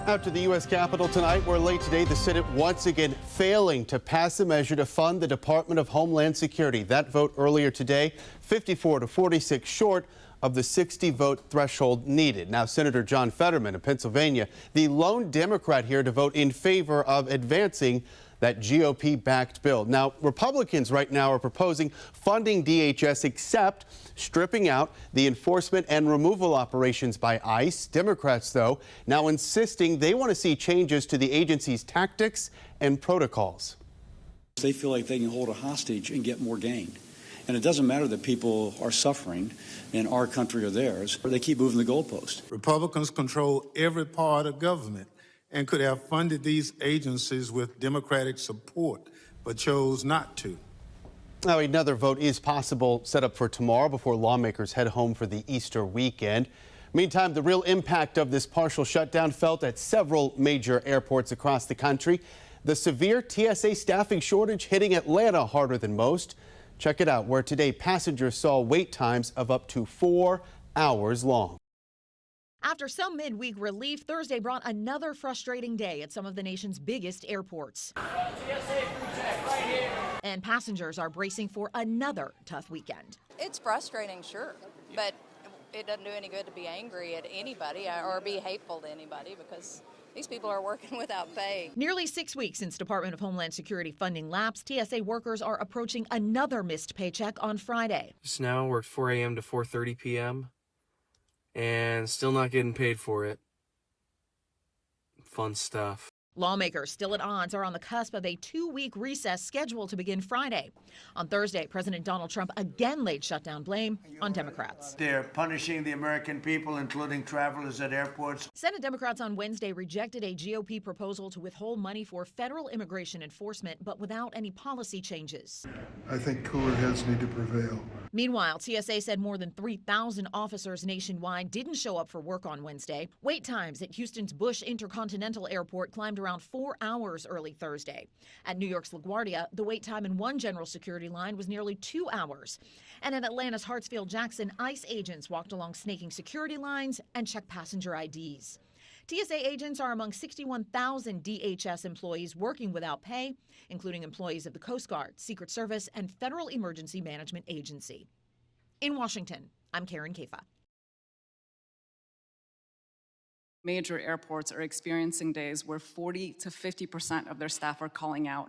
Out to the U.S. Capitol tonight, where late today the Senate once again failing to pass a measure to fund the Department of Homeland Security. That vote earlier today, 54 to 46 short of the 60-vote threshold needed. Now, Senator John Fetterman of Pennsylvania, the lone Democrat here to vote in favor of advancing that GOP-backed bill. Now, Republicans right now are proposing funding DHS except stripping out the enforcement and removal operations by ICE. Democrats, though, now insisting they want to see changes to the agency's tactics and protocols. They feel like they can hold a hostage and get more gain. And it doesn't matter that people are suffering in our country or theirs. They keep moving the goalpost. Republicans control every part of government and could have funded these agencies with Democratic support, but chose not to. Now, another vote is possible, set up for tomorrow before lawmakers head home for the Easter weekend. Meantime, the real impact of this partial shutdown felt at several major airports across the country. The severe TSA staffing shortage hitting Atlanta harder than most. Check it out, where today passengers saw wait times of up to 4 hours long. After some midweek relief, Thursday brought another frustrating day at some of the nation's biggest airports. And passengers are bracing for another tough weekend. It's frustrating, sure, but it doesn't do any good to be angry at anybody or be hateful to anybody because these people are working without pay. Nearly 6 weeks since Department of Homeland Security funding lapsed, TSA workers are approaching another missed paycheck on Friday. Just now worked 4 a.m. to 4:30 p.m. and still not getting paid for it. Fun stuff. Lawmakers still at odds are on the cusp of a 2-week recess scheduled to begin Friday. On Thursday, President Donald Trump again laid shutdown blame on Democrats. They're punishing the American people, including travelers at airports. Senate Democrats on Wednesday rejected a GOP proposal to withhold money for federal immigration enforcement, but without any policy changes. I think cooler heads need to prevail. Meanwhile, TSA said more than 3,000 officers nationwide didn't show up for work on Wednesday. Wait times at Houston's Bush Intercontinental Airport climbed around 4 hours early Thursday. At New York's LaGuardia, the wait time in one general security line was nearly 2 hours. And at Atlanta's Hartsfield-Jackson, ICE agents walked along snaking security lines and checked passenger IDs. TSA agents are among 61,000 DHS employees working without pay, including employees of the Coast Guard, Secret Service, and Federal Emergency Management Agency. In Washington, I'm Karen Kafa. Major airports are experiencing days where 40 to 50% of their staff are calling out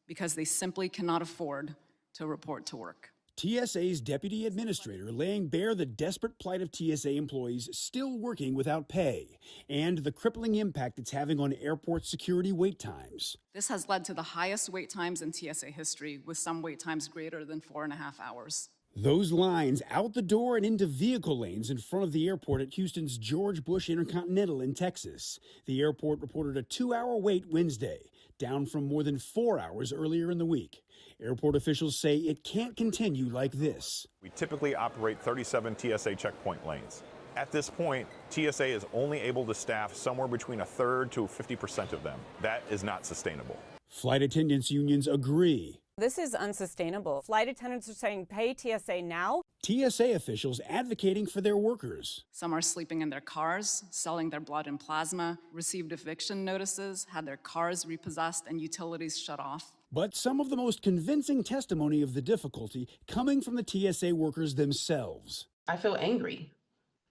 because they simply cannot afford to report to work. TSA's deputy administrator laying bare the desperate plight of TSA employees still working without pay and the crippling impact it's having on airport security wait times. This has led to the highest wait times in TSA history, with some wait times greater than 4.5 hours. Those lines out the door and into vehicle lanes in front of the airport at Houston's George Bush Intercontinental in Texas. The airport reported a 2-hour wait Wednesday, down from more than 4 hours earlier in the week. Airport officials say it can't continue like this. We typically operate 37 TSA checkpoint lanes. At this point, TSA is only able to staff somewhere between a third to 50% of them. That is not sustainable. Flight attendants unions agree. This is unsustainable. Flight attendants are saying pay TSA now. TSA officials advocating for their workers. Some are sleeping in their cars, selling their blood and plasma, received eviction notices, had their cars repossessed and utilities shut off. But some of the most convincing testimony of the difficulty coming from the TSA workers themselves. I feel angry.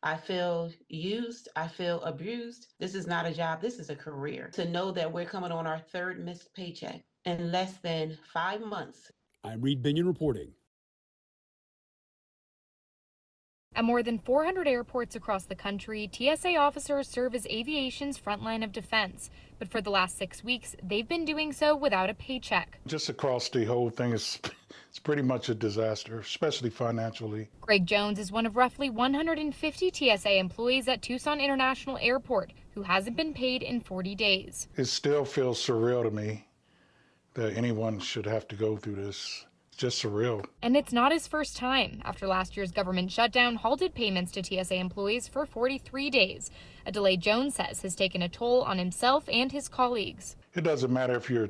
I feel used. I feel abused. This is not a job. This is a career. To know that we're coming on our third missed paycheck in less than 5 months. I'm Reed Binion reporting. At more than 400 airports across the country, TSA officers serve as aviation's front line of defense. But for the last 6 weeks, they've been doing so without a paycheck. Just across the whole thing, it's pretty much a disaster, especially financially. Greg Jones is one of roughly 150 TSA employees at Tucson International Airport who hasn't been paid in 40 days. It still feels surreal to me that anyone should have to go through this. It's just surreal. And it's not his first time. After last year's government shutdown halted payments to TSA employees for 43 days. A delay Jones says has taken a toll on himself and his colleagues. It doesn't matter if you're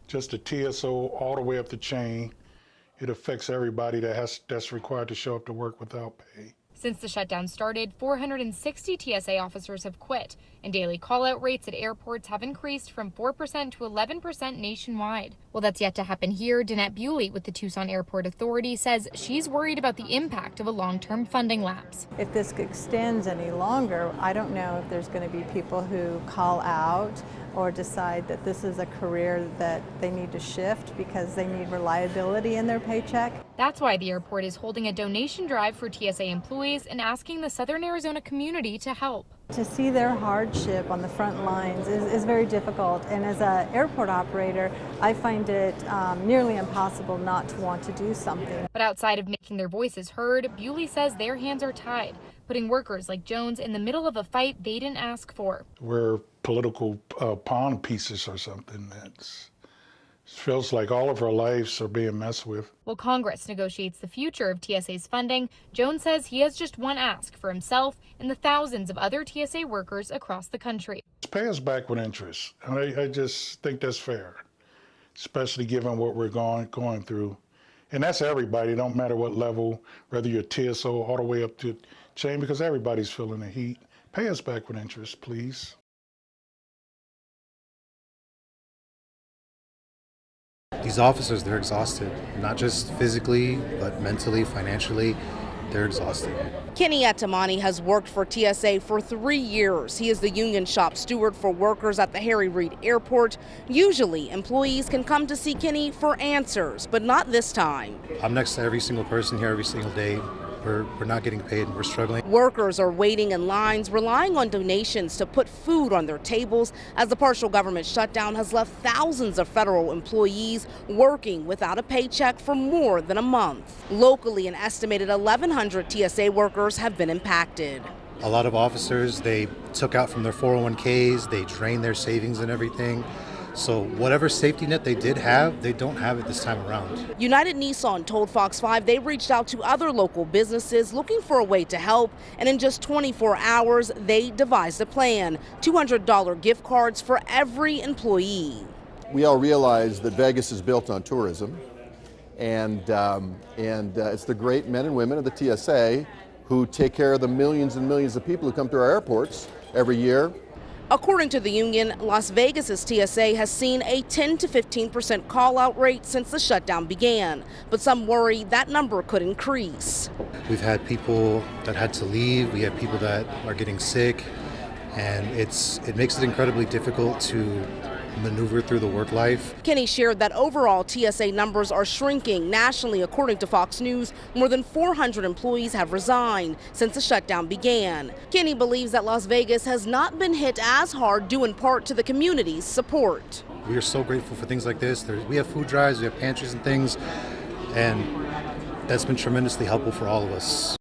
just a TSO all the way up the chain. It affects everybody that's required to show up to work without pay. Since the shutdown started, 460 TSA officers have quit, and daily call-out rates at airports have increased from 4% to 11% nationwide. Well, that's yet to happen here. Danette Bewley with the Tucson Airport Authority says she's worried about the impact of a long-term funding lapse. If this extends any longer, I don't know if there's going to be people who call out or decide that this is a career that they need to shift because they need reliability in their paycheck. That's why the airport is holding a donation drive for TSA employees and asking the Southern Arizona community to help. To see their hardship on the front lines is very difficult, and as an airport operator, I find it nearly impossible not to want to do something. But outside of making their voices heard, Bewley says their hands are tied, putting workers like Jones in the middle of a fight they didn't ask for. We're political pawn pieces or something. It feels like all of our lives are being messed with. While Congress negotiates the future of TSA's funding, Jones says he has just one ask for himself and the thousands of other TSA workers across the country. Pay us back with interest. I just think that's fair, especially given what we're going through. And that's everybody, don't matter what level, whether you're TSO all the way up to chain, because everybody's feeling the heat. Pay us back with interest, please. These officers, they're exhausted, not just physically, but mentally, financially, they're exhausted. Kenny Atamani has worked for TSA for 3 years. He is the union shop steward for workers at the Harry Reid Airport. Usually, employees can come to see Kenny for answers, but not this time. I'm next to every single person here every single day. We're not getting paid and we're struggling. Workers are waiting in lines, relying on donations to put food on their tables as the partial government shutdown has left thousands of federal employees working without a paycheck for more than a month. Locally, an estimated 1,100 TSA workers have been impacted. A lot of officers, they took out from their 401ks, they drained their savings and everything. So whatever safety net they did have, they don't have it this time around. United Nissan told Fox 5 they reached out to other local businesses looking for a way to help, and in just 24 hours, they devised a plan. $200 gift cards for every employee. We all realize that Vegas is built on tourism, and it's the great men and women of the TSA who take care of the millions and millions of people who come through our airports every year. According to the union, Las Vegas's TSA has seen a 10 to 15% call-out rate since the shutdown began, but some worry that number could increase. We've had people that had to leave, we have people that are getting sick, and it makes it incredibly difficult to maneuver through the work life. Kenny shared that overall TSA numbers are shrinking nationally. According to Fox News, more than 400 employees have resigned since the shutdown began. Kenny believes that Las Vegas has not been hit as hard due in part to the community's support. We are so grateful for things like this. We have food drives, we have pantries and things, and that's been tremendously helpful for all of us.